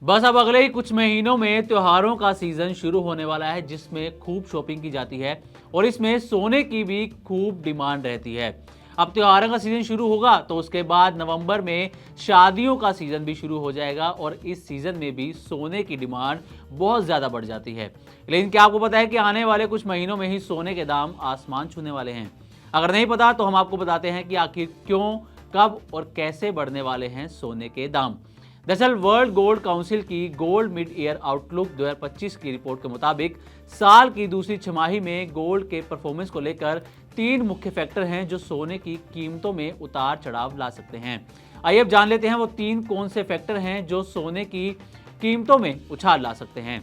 बस अब अगले ही कुछ महीनों में त्योहारों का सीजन शुरू होने वाला है, जिसमें खूब शॉपिंग की जाती है और इसमें सोने की भी खूब डिमांड रहती है। अब त्योहारों का सीजन शुरू होगा तो उसके बाद नवंबर में शादियों का सीजन भी शुरू हो जाएगा और इस सीजन में भी सोने की डिमांड बहुत ज़्यादा बढ़ जाती है। लेकिन क्या आपको पता है कि आने वाले कुछ महीनों में ही सोने के दाम आसमान छूने वाले हैं? अगर नहीं पता तो हम आपको बताते हैं कि आखिर क्यों, कब और कैसे बढ़ने वाले हैं सोने के दाम। दरअसल वर्ल्ड गोल्ड काउंसिल की गोल्ड मिड ईयर आउटलुक 2025 की रिपोर्ट के मुताबिक साल की दूसरी छमाही में गोल्ड के परफॉर्मेंस को लेकर 3 मुख्य फैक्टर हैं जो सोने की कीमतों में उतार चढ़ाव ला सकते हैं। आइए अब जान लेते हैं वो 3 कौन से फैक्टर हैं जो सोने की कीमतों में उछाल ला सकते हैं।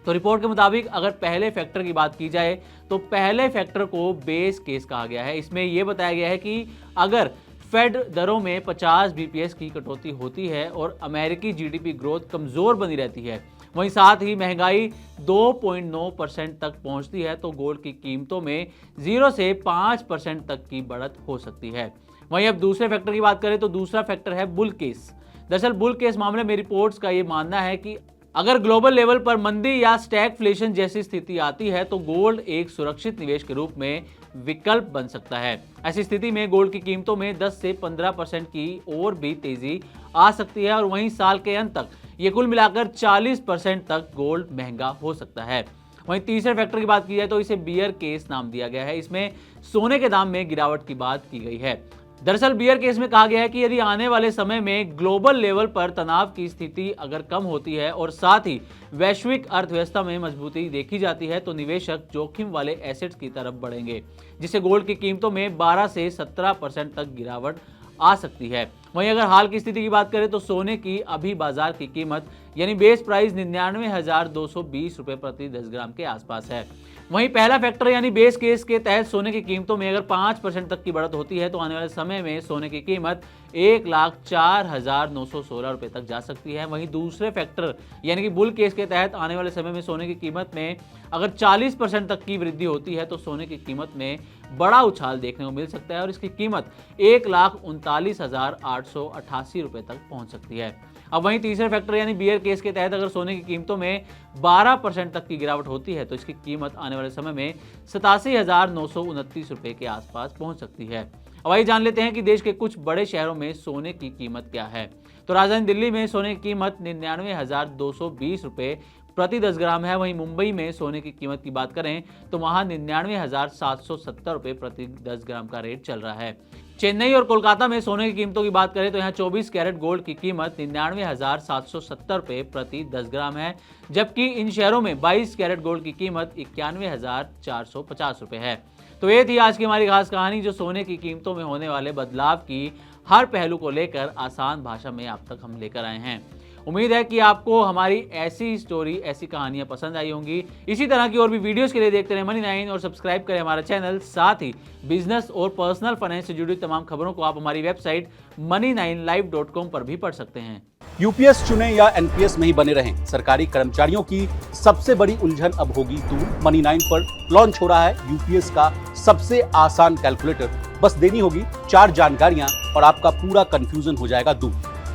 तो रिपोर्ट के मुताबिक अगर पहले फैक्टर की बात की जाए तो पहले फैक्टर को बेस केस कहा गया है। इसमें यह बताया गया है कि अगर फेड दरों में 50 बीपीएस की कटौती होती है और अमेरिकी जीडीपी ग्रोथ कमजोर बनी रहती है, वहीं साथ ही महंगाई 2.9% तक पहुंचती है तो गोल्ड की कीमतों में 0 से 5% तक की बढ़त हो सकती है। वहीं अब दूसरे फैक्टर की बात करें तो दूसरा फैक्टर है बुल केस। दरअसल बुल केस मामले में रिपोर्ट्स का ये मानना है कि अगर ग्लोबल लेवल पर मंदी या स्टैगफ्लेशन जैसी स्थिति आती है तो गोल्ड एक सुरक्षित निवेश के रूप में विकल्प बन सकता है। ऐसी स्थिति में गोल्ड की कीमतों में 10 से 15% की और भी तेजी आ सकती है और वहीं साल के अंत तक ये कुल मिलाकर 40% तक गोल्ड महंगा हो सकता है। वहीं तीसरे फैक्टर की बात की जाए तो इसे बियर केस नाम दिया गया है। इसमें सोने के दाम में गिरावट की बात की गई है। दरअसल बियर केस में कहा गया है कि यदि आने वाले समय में ग्लोबल लेवल पर तनाव की स्थिति अगर कम होती है और साथ ही वैश्विक अर्थव्यवस्था में मजबूती देखी जाती है तो निवेशक जोखिम वाले एसेट्स की तरफ बढ़ेंगे, जिससे गोल्ड की कीमतों में 12 से 17% तक गिरावट आ सकती है। वहीं अगर हाल की स्थिति की बात करें तो सोने की अभी बाजार की कीमत यानी बेस प्राइस 99,220 रुपए प्रति 10 ग्राम के आसपास है। वहीं पहला फैक्टर यानी बेस केस के तहत सोने की कीमतों में अगर 5% तक की बढ़त होती है तो आने वाले समय में सोने की कीमत 1,04,916 रुपए तक जा सकती है। वहीं दूसरे फैक्टर यानी कि बुल केस के तहत आने वाले समय में सोने की कीमत में अगर 40% तक की वृद्धि होती है तो सोने की कीमत में बड़ा उछाल देखने को मिल सकता है और इसकी कीमत 1,39,888 रुपए तक पहुंच सकती है। अब वहीं तीसरे फैक्टर यानी बियर केस के तहत अगर सोने की कीमतों में 12% तक की गिरावट होती है तो इसकी कीमत आने वाले समय में 87,929 रुपए के आसपास पहुंच सकती है। अब आइए जान लेते हैं कि देश के कुछ बड़े शहरों में सोने की कीमत क्या है। तो राजधानी दिल्ली में सोने की कीमत 99,220 रुपए प्रति 10 ग्राम है। वहीं मुंबई में सोने की कीमत की बात करें तो वहां 99,770 रुपए प्रति 10 ग्राम का रेट चल रहा है। चेन्नई और कोलकाता में सोने की कीमतों की बात करें तो यहाँ 24 कैरेट गोल्ड की कीमत 99,770 रुपए प्रति 10 ग्राम है, जबकि इन शहरों में 22 कैरेट गोल्ड की कीमत 91,450 रुपए है। तो ये थी आज की हमारी खास कहानी जो सोने की कीमतों में होने वाले बदलाव की हर पहलू को लेकर आसान भाषा में आप तक हम लेकर आए हैं। उम्मीद है कि आपको हमारी ऐसी स्टोरी, ऐसी कहानियां पसंद आई होंगी। इसी तरह की और भी वीडियोस के लिए देखते रहे मनी 9 और सब्सक्राइब करें हमारा चैनल। साथ ही बिजनेस और पर्सनल फाइनेंस से जुड़ी तमाम खबरों को आप हमारी वेबसाइट money9live.com पर भी पढ़ सकते हैं। यूपीएस चुने या एनपीएस में ही बने रहें, सरकारी कर्मचारियों की सबसे बड़ी उलझन अब होगी दूर। मनी 9 पर लॉन्च हो रहा है यूपीएस का सबसे आसान कैलकुलेटर। बस देनी होगी 4 जानकारियां और आपका पूरा कंफ्यूजन हो जाएगा दूर।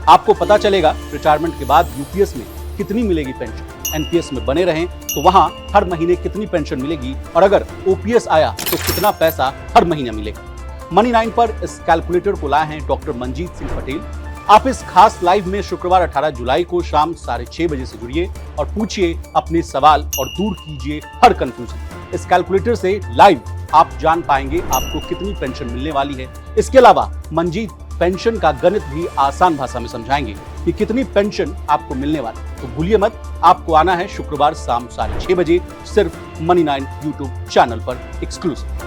आपको पता चलेगा रिटायरमेंट के बाद यूपीएस में कितनी मिलेगी पेंशन, एनपीएस में बने रहें तो वहां हर महीने कितनी पेंशन मिलेगी और अगर ओपीएस आया तो कितना पैसा हर महीने मिलेगा। मनी 9 पर इस कैलकुलेटर को लाए हैं डॉक्टर मंजीत सिंह पटेल। आप इस खास लाइव में शुक्रवार 18 जुलाई को शाम 6:30 बजे से जुड़िए और पूछिए अपने सवाल और दूर कीजिए हर कंफ्यूजन। इस कैलकुलेटर से लाइव आप जान पाएंगे आपको कितनी पेंशन मिलने वाली है। इसके अलावा मंजीत पेंशन का गणित भी आसान भाषा में समझाएंगे कि कितनी पेंशन आपको मिलने वाली है। तो भूलिए मत, आपको आना है शुक्रवार शाम 6:30 बजे सिर्फ मनी 9 यूट्यूब चैनल पर एक्सक्लूसिव।